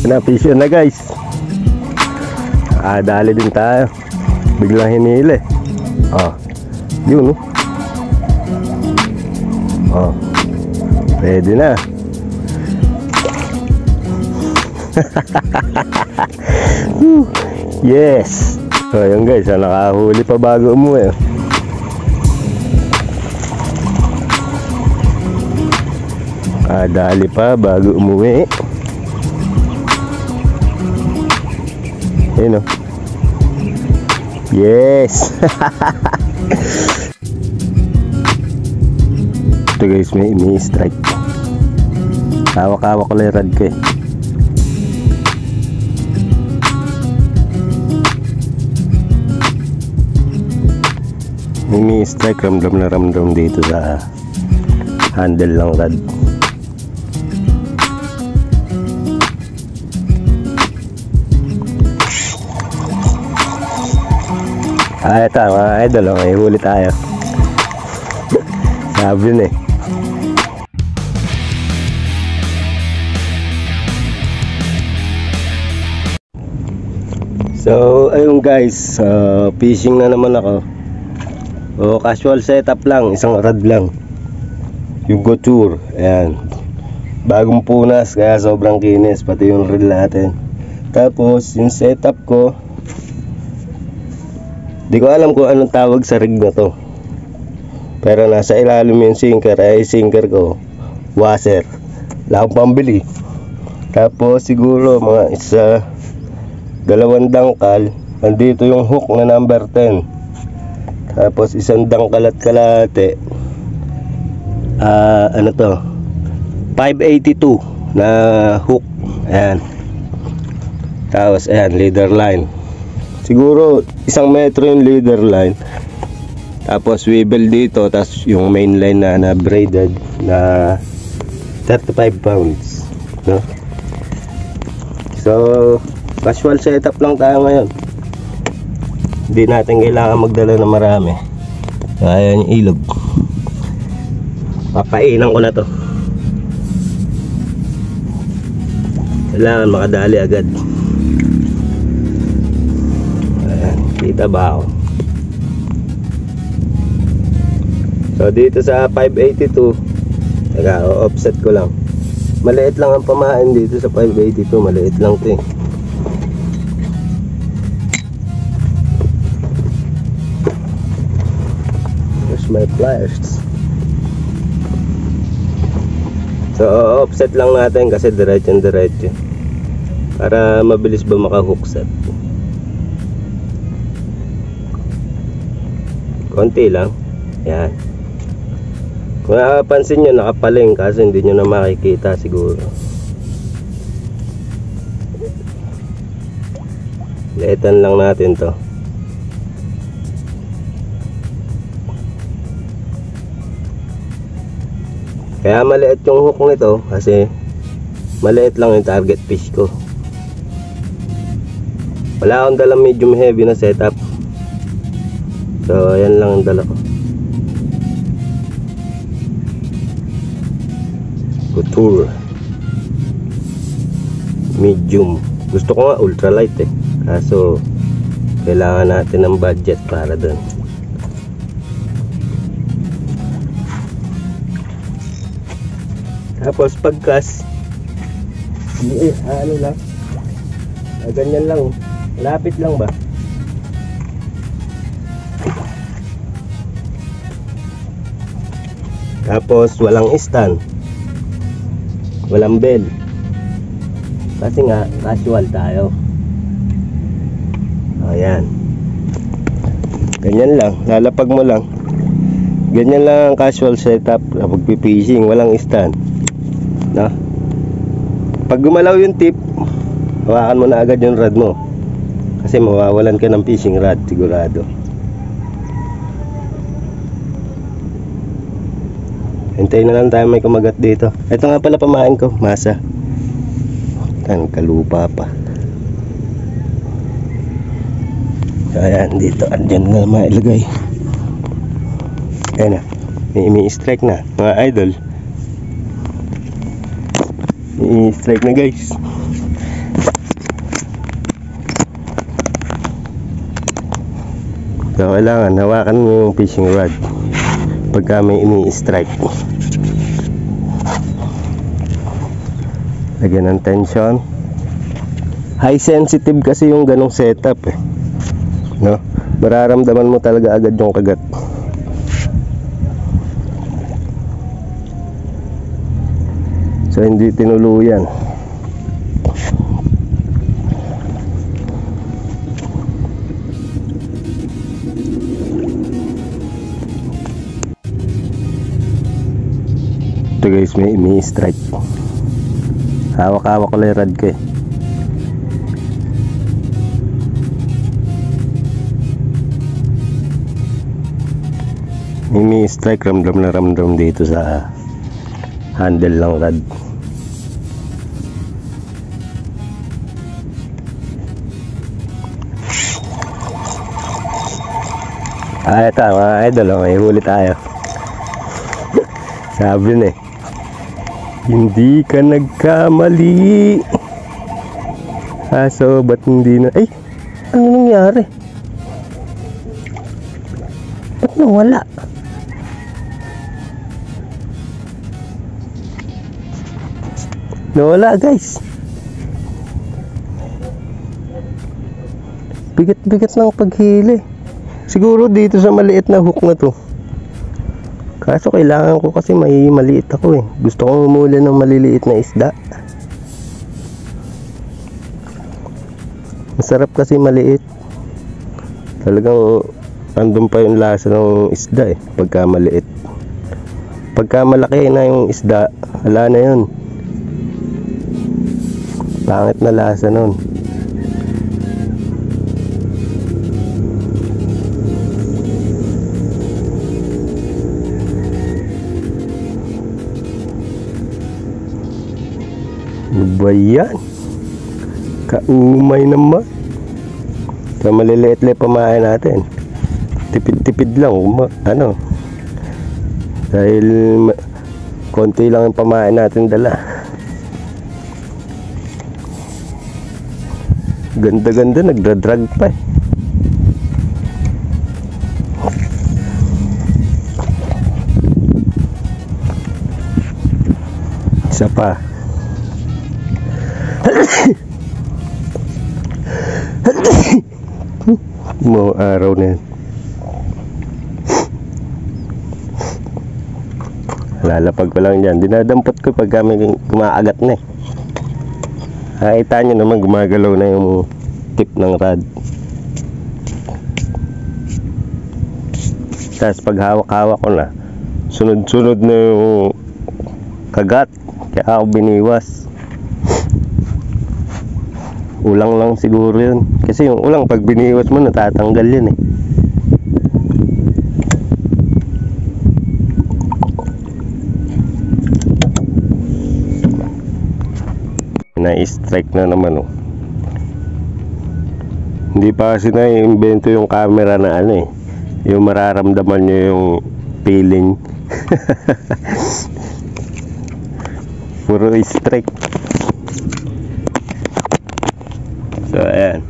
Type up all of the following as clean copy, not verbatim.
Napisyo na guys. Dali din tayo. Biglang hinili. Yun pwede na. Yes. So yun guys, nakahuli pa bago umuwi. Dali pa bago umuwi. Ayun yes. Ito guys, may strike. Hawak-hawak ko lang yung rad ko May strike, ramdam na ramdam dito sa handle lang rad. Ito mga idol, may huli tayo. Sabi na So ayun guys, fishing na naman ako. Casual setup lang, isang rad lang. Yung couture, ayan. Bagong punas, kaya sobrang kinis, pati yung reel natin. Tapos yung setup ko, di ko alam kung anong tawag sa rig na to, pero nasa ilalim yung sinker. Ay sinker ko washer, wala akong pambili. Tapos siguro mga dalawang dangkal. Nandito yung hook na number 10. Tapos isang dangkal at kalahati. Ano to, 582 na hook. Ayan. Tapos ayan, leader line. Siguro 1 metro yung leader line. Tapos swivel dito. Tapos yung main line na braided na 35 pounds, no? So casual setup lang tayo ngayon. Hindi natin kailangan magdala na marami. So ayan yung ilog. Papainan ko na to. Kailangan makadali agad. Kita ba ako? So dito sa 582, offset ko lang. Maliit lang ang pamain dito sa 582. Maliit lang ito Here's my pliers. So offset lang natin kasi diretso para mabilis ba maka-hook set. Konti lang. Yan. Kung napapansin nyo, nakapaling kasi hindi nyo na makikita siguro. Liitan lang natin to. Kaya maliit yung hook nito kasi maliit lang yung target fish ko. Wala akong dalang medium heavy na setup. So ayan lang ang dala ko. Couture medium. Gusto ko nga ultralight kaso kailangan natin ng budget para doon. Tapos pagkas ano lang, ganyan lang, lapit lang ba. Tapos walang stand, walang bell, kasi nga casual tayo. Ayan, ganyan lang, lalapag mo lang. Ganyan lang ang casual setup kapag fishing, walang stand, no? Pag gumalaw yung tip, hawakan mo na agad yung rod mo kasi mawawalan ka ng fishing rod sigurado. Hintayin na lang tayo may kumagat dito. Ito nga pala pamain ko, masa. Kan kalupa pa. Ayan dito, andyan nga mailagay. Ayan na, may strike na mga idol. May strike na guys. So kailangan hawakan mo yung fishing rod pagka may ini-strike. Lagyan ng tension. High sensitive kasi yung ganong setup eh, no? Mararamdaman mo talaga agad yung kagat. So hindi tinuluyan. Ito guys, may strike. Hawak-hawak ko lang yung rod ko eh. May strike, ramdam na ramdam dito sa handle ng rod. Ito mga idol, may huli tayo. Sabi na eh, hindi ka nagkamali. So ba't hindi na? Ay, ano nangyari? Ba't nawala? Nawala guys. Bigat-bigat ng paghili. Siguro dito sa maliit na hook na to. Kaso kailangan ko kasi may maliit ako eh. Gusto kong humuli ng maliliit na isda. Masarap kasi maliit. Talagang andun pa yung lasa ng isda eh, pagka maliit. Pagka malaki na yung isda, wala na yun. Pangit na lasa nun. Ano ba yan? Kaumay naman. So maliliit-liit pamain natin. Tipid-tipid lang. Ano? Dahil konti lang yung pamain natin dala. Ganda-ganda, nagdradrag pa eh. Isa pa. Mo araw na yan. Lalapag ko lang dyan. Dinadampot ko pag kami kumaagat na eh. Nakita nyo naman gumagalaw na yung tip ng rod. Tapos pag hawak-hawak ko na, sunod-sunod na yung kagat. Kaya ako biniwas. Ulang lang siguro yun. Kasi yung ulang pag biniwas mo natatanggal yun eh. Na-strike na naman oh. Hindi pa kasi na-invento yung camera na ano eh, yung mararamdaman nyo yung feeling. Puro strike. So ayan,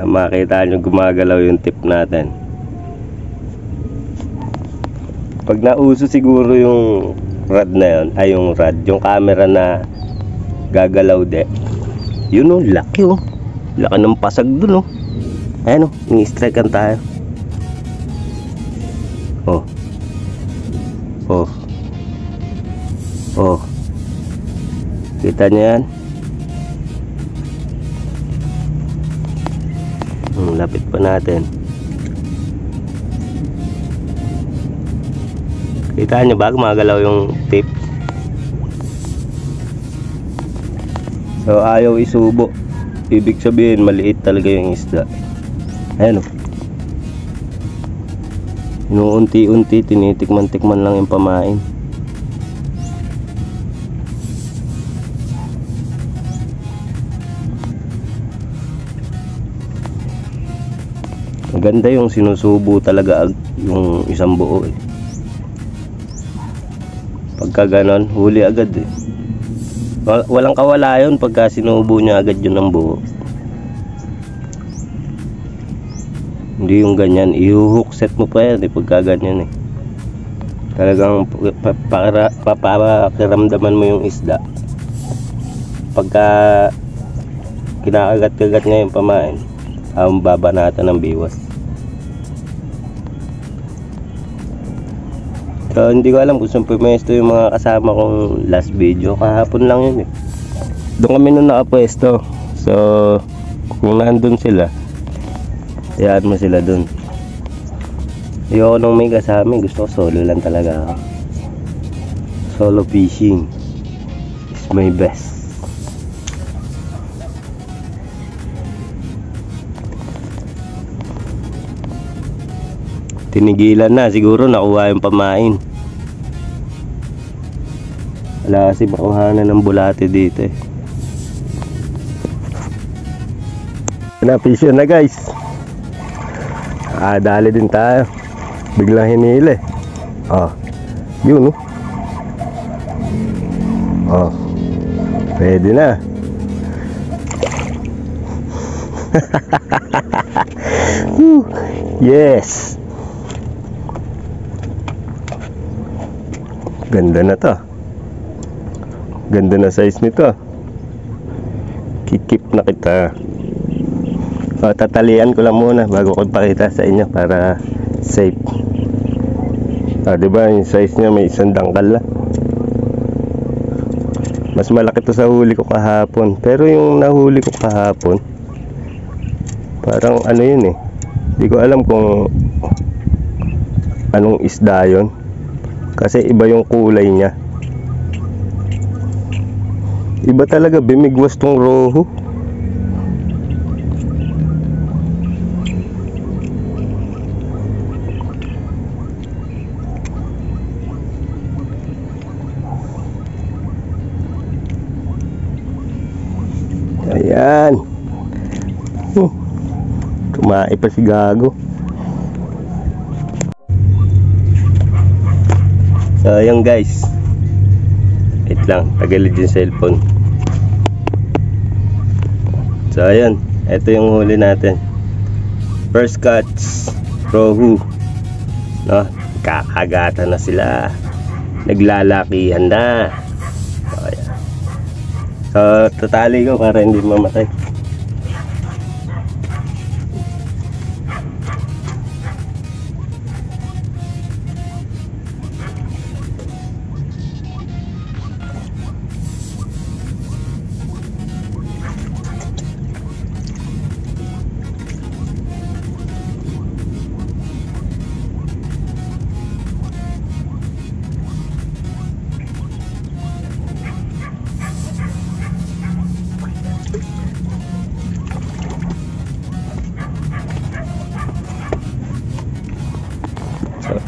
makita nyo gumagalaw yung tip natin. Pag nauso siguro yung rod na yun, ay yung rod, yung camera na gagalaw de, yun o, laki o, laki ng pasag dun o. Ayan o, ini-strikean tayo. Oh oh oh, kita nyo yan. Lapit pa natin. Kita nyo ba gumagalaw yung tip? So ayaw isubo. Ibig sabihin maliit talaga yung isda. Ayan o. Inuunti-unti, tinitikman-tikman lang yung pamain. Maganda yung sinusubo talaga yung isang buo eh. Pagka ganon, huli agad eh. Walang kawala yun pagka sinubo niya agad yun ng buo. Hindi yung ganyan, i-hook set mo pa yan pagka ganyan eh. Talagang papakiramdaman mo yung isda. Pagka kinakagat-kagat niya yung pamain, ang babanatan ng biwas. So hindi ko alam kung saan pumesto yung mga kasama kong last video. Kahapon lang yun eh. Doon kami nung nakapwesto. So kung nandun sila, hayaan mo sila dun. Ayoko nung may kasama. Gusto ko solo lang talaga ako. Solo fishing is my best. Tinigilan na, siguro nakuha yung pamain. Wala kasi makuhanan ng bulate dito eh. Napisyon na guys. Dali din tayo. Biglang hinili. Yun pwede na. Yes. Ganda na to. Ganda na size nito. Kikip na kita. Tatalian ko lang muna bago ko ipakita sa inyo para safe. Diba yung size niya may isang dangkal lang. Mas malaki to sa huli ko kahapon. Pero yung nahuli ko kahapon, parang ano yun eh. Hindi ko alam kung anong isda yun. Kasi iba yung kulay niya. Iba talaga, bimigwas tong roho. Ayan. Kumain pa si Gago. So ayan guys, wait lang, tagalid yung cellphone. So ayan, ito yung huli natin. First catch, rohu. No, kakagatan na sila. Naglalakihan na. So ayan. So tatali ko para hindi mamatay.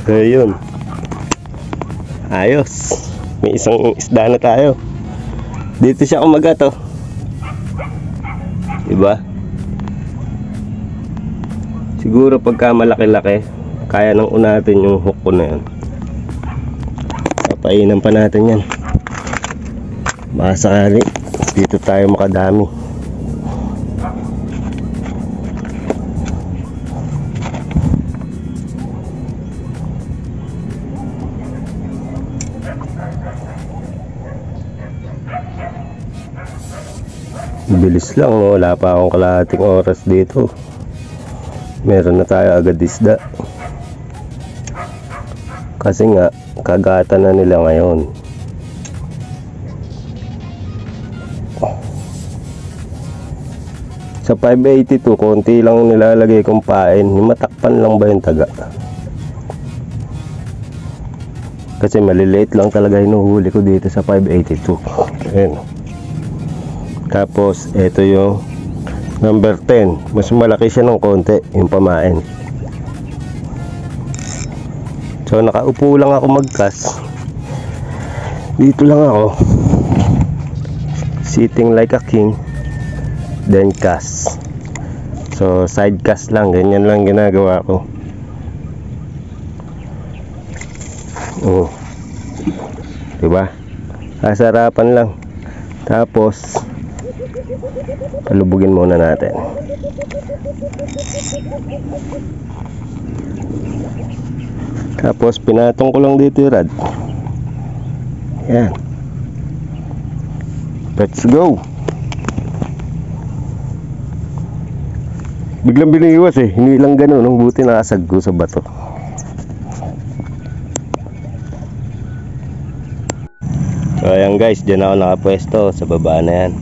So yun, ayos, may isang isda na tayo. Dito siya kumagato, diba? Siguro pagka malaki-laki, kaya nang unatin yung hook ko na yan. Papainan pa natin yan. Baka sakali dito tayo makadami. Bilis lang, wala pa akong kalahating oras dito. Meron na tayo agad isda. Kasi nga, kagatan na nila ngayon. Sa 582, konti lang nilalagay kong pain. Matakpan lang ba yung taga? Kasi maliliit lang talaga hinuhuli ko dito sa 582. Ayan. Tapos ito yung number 10. Mas malaki siya ng konti yung pamain. So nakaupo lang ako mag-cast. Dito lang ako, sitting like a king, then cast. So side cast lang, ganyan lang ginagawa ko. Diba? Kasarapan lang. Tapos Lubugin muna natin. Tapos pinatong ko lang dito yung rod. Yan. Let's go. Biglang biniwas eh. Hindi lang ganun. Ang buti nakasag ko sa bato. So ayan guys, dyan ako nakapwesto sa baba na yan.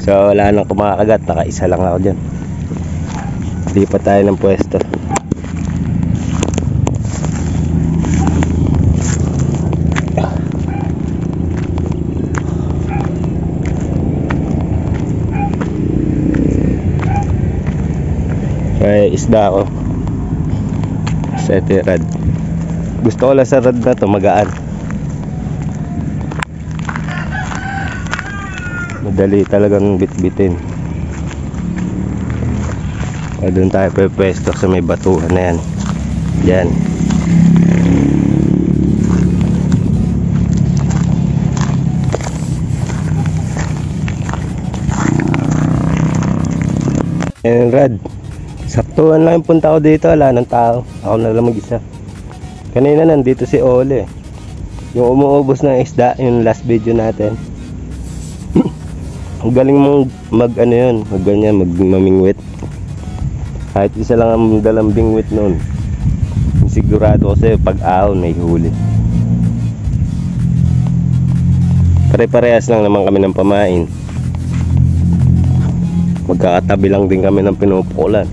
So wala nang kumakagat. Nakaisa lang ako dyan. Hindi pa tayo ng pwesto. May isda ako sa rad. Gusto ko lang sa rad na to, magaan. Madali talagang bitbitin. Doon tayo pwesto sa may batuhan na yan. Yan. Ayan rad. Saktuhan lang yung punta ko dito, wala ng tao. Ako na lang mag-isa. Kanina nandito si Ole. Yung umuubos ng isda, yung last video natin. Ang galing mong mag-ano yun, mag-ganyan, mag-mamingwit. Kahit isa lang ang dalang bingwit noon. Sigurado ko sa'yo, pag-ahon may huli. Pare-parehas lang naman kami ng pamain. Magkakatabi lang din kami ng pinupukulan.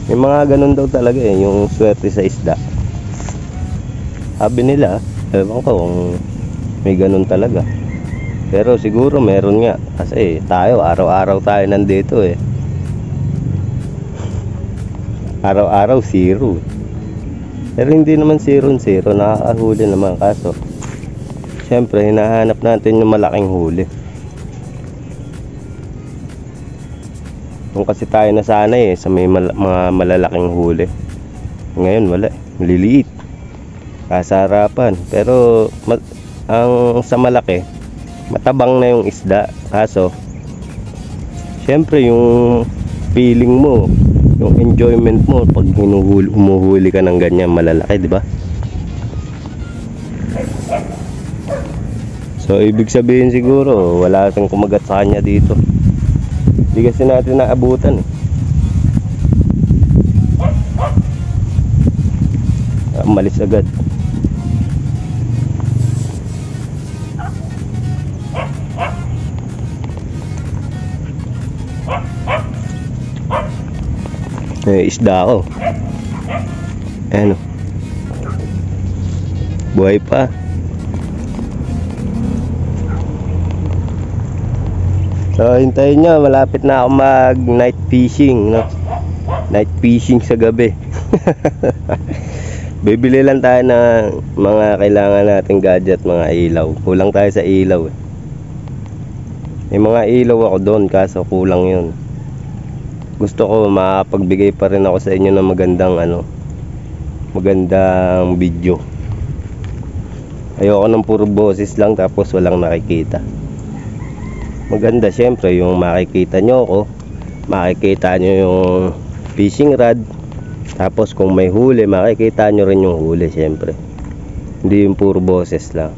Yung mga ganun daw talaga eh, yung swerte sa isda. Sabi nila, ewan ko kung may ganun talaga. Pero siguro meron nga. Kasi tayo, araw-araw tayo nandito eh. Araw-araw zero. Pero hindi naman zero, nakakahuli naman. Kaso syempre hinahanap natin yung malaking huli. Kung kasi tayo nasanay eh, sa may mga malalaking huli. Ngayon wala, maliliit. Sa harapan. Pero ang sa malaki, matabang na yung isda. Kaso syempre yung feeling mo, yung enjoyment mo pag humuhuli ka ng ganyan malalaki, di ba? So ibig sabihin siguro wala tayong kumagat sa kanya dito. Hindi kasi natin naabutan eh. Malis agad. Isda ako. Ano? Buhay pa. So hintayin nyo, malapit na ako mag night fishing, no? Night fishing sa gabi. Bibili lang tayo ng mga kailangan nating gadget, mga ilaw. Kulang tayo sa ilaw eh. May mga ilaw ako doon kaso kulang yun. Gusto ko makapagbigay pa rin ako sa inyo ng magandang magandang video. Ayoko ng puro boses lang tapos walang nakikita. Maganda syempre yung makikita nyo ako, makikita nyo yung fishing rod, tapos kung may huli makikita nyo rin yung huli syempre. Hindi yung puro boses lang.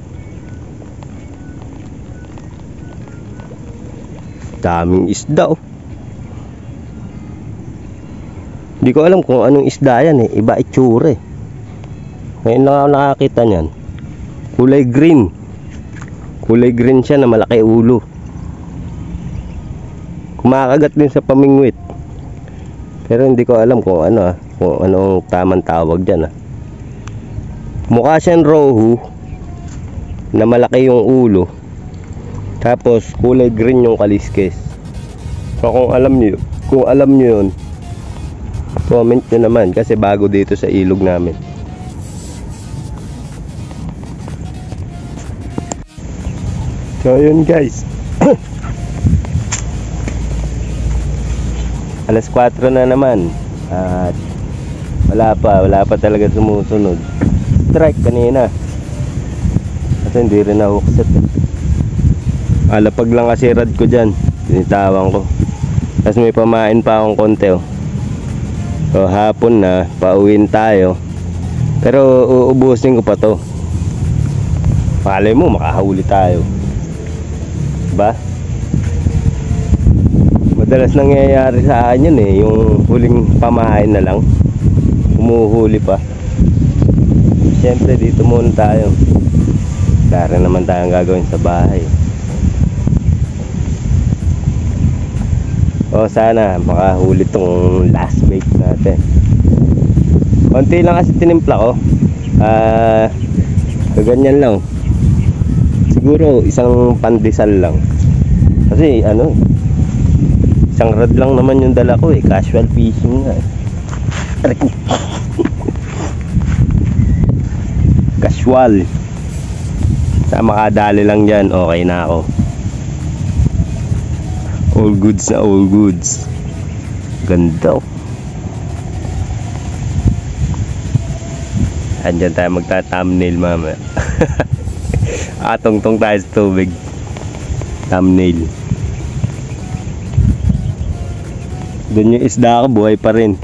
Daming isda oh. Hindi ko alam kung anong isda yan eh, iba itsura eh. Ngayon lang ako nakakita nyan. Kulay green. Kulay green siya na malaki ulo. Kumakagat din sa pamingwit. Pero hindi ko alam kung ano kung anong tamang tawag dyan Mukha siyang rohu na malaki yung ulo. Tapos kulay green yung kaliskis. So kung alam nyo yun, comment nyo naman kasi bago dito sa ilog namin. So yun guys. Alas 4 na naman at wala pa talaga sumusunod. Strike kanina. Ito hindi rin na hookset. Alapag lang kasi rad ko dyan. Tinitawan ko. Tapos may pamain pa akong konti oh. So hapon na, pauwiin tayo. Pero uubusin ko pa to. Malay mo makahuli tayo. Diba? Madalas nangyayari sa akin yun eh. Yung huling pamain na lang, humuhuli pa. Siyempre dito muna tayo. Kaya naman tayong gagawin sa bahay. O sana makahuli tong last bait natin. Konti lang kasi tinimpla ko. Ganyan lang. Siguro isang pandesal lang. Kasi ano, isang rod lang naman yung dala ko eh. Casual fishing nga eh. Casual. Sa makadali lang dyan, okay na ako. All goods na all goods. Ganda oh. Andyan tayo magta-thumbnail mamaya. Atong-tong tayo sa tubig. Thumbnail. Doon yung isda ko, buhay pa rin.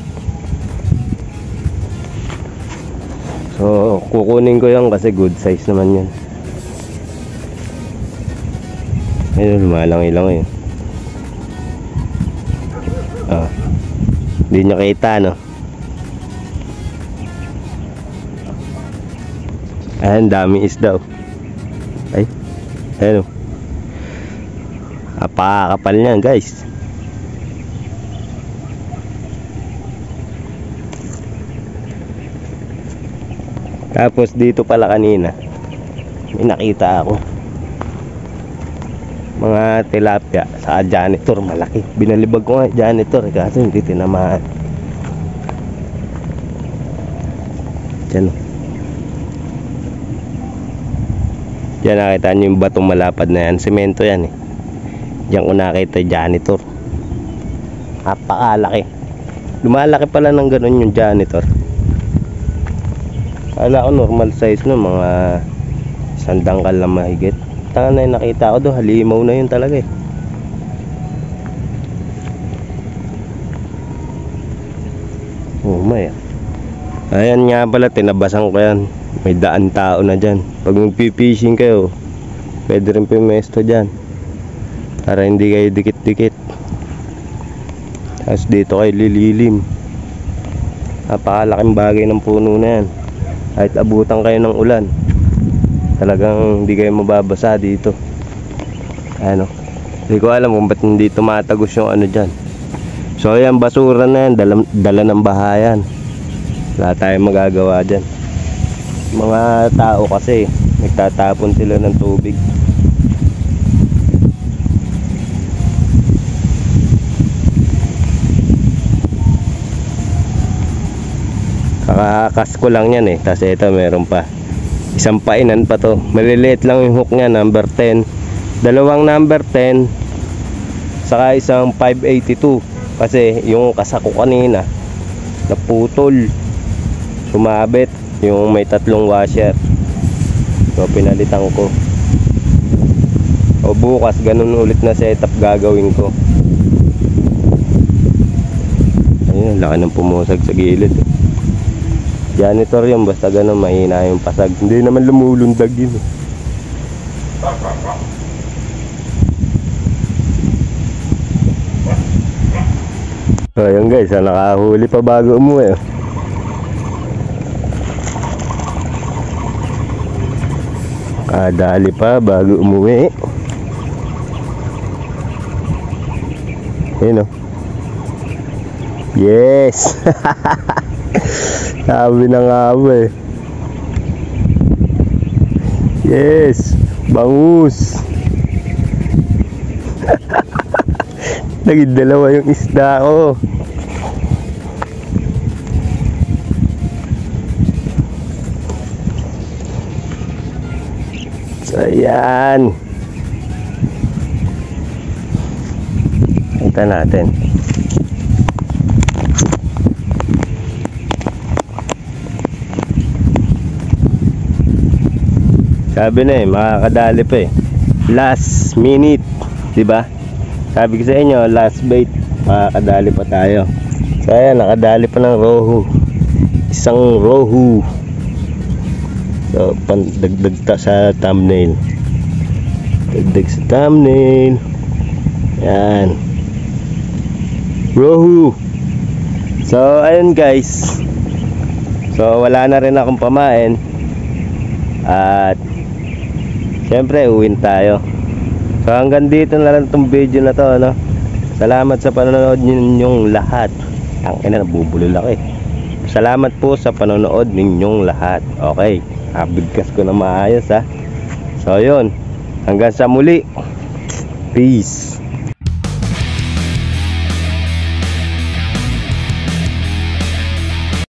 So kukunin ko yan kasi good size naman yan. Ayun, lumalang-ilang yun. Hindi nyo kita no. Ayan, dami isda oh. Ay, ayan oh. Apakapal niyan guys. Tapos dito pala kanina may nakita ako mga tilapia sa janitor, malaki. Binalibag ko nga janitor kasi hindi tinamaan. Diyan o. Diyan nakita nyo yung batong malapad na yan. Semento yan eh. Diyan ko nakita janitor. Napakalaki. Lumalaki pala ng ganun yung janitor. Kala ko normal size no, mga 100 dangkal na mahigit. Tanga na yung nakita ko doon, halimaw na yun talaga eh. Oh my. Ayan nga pala, tinabasan ko yan. May daan tao na dyan. Pag magpipishing kayo, pwede rin pumesto dyan para hindi kayo dikit-dikit. Tapos dito kayo lililim. Napakalaking bagay ng puno na yan. Kahit abutan kayo ng ulan, talagang hindi kayo mababasa dito. Ano, hindi ko alam kung ba't hindi tumatagos yung ano dyan. So ayan, basura na yan, dala ng bahayan. Wala tayong magagawa dyan. Mga tao kasi nagtatapon sila ng tubig. Kakakas ko lang yan eh. Tapos ito meron pa isang painan pa to. Maliliit lang yung hook nya, number 10. Dalawang number 10 saka isang 582. Kasi yung kasako kanina naputol, sumabit yung may tatlong washer. So pinalitan ko. O bukas ganun ulit na setup gagawin ko. Ayun, laki ng pumusag sa gilid. Janitor yun, basta ganun mahina yung pasag. Hindi naman lumulundag yun eh. So yun guys, nakahuli pa bago umuwi. Kadali pa bago umuwi. Ayun o. Yes. Sabi na nga ako eh. Yes, bangus. Naging dalawa yung isda ko. So ayan, kita natin. Sabi na makakadali pa last minute, di ba? Sabi ko sa inyo, last bait, makakadali pa tayo. So ayan, nakadali pa ng rohu, isang rohu. So dagdag sa thumbnail, dagdag sa thumbnail. Yan, rohu. So ayun guys, so wala na rin akong pamain. At syempre uwin tayo. So hanggang dito na lang itong video na to, no? Salamat sa panonood ninyong lahat. Ang ina, nabubulol ako Salamat po sa panonood ninyong lahat. Okay, bigkas ko na maayos ha. So yun, hanggang sa muli. Peace.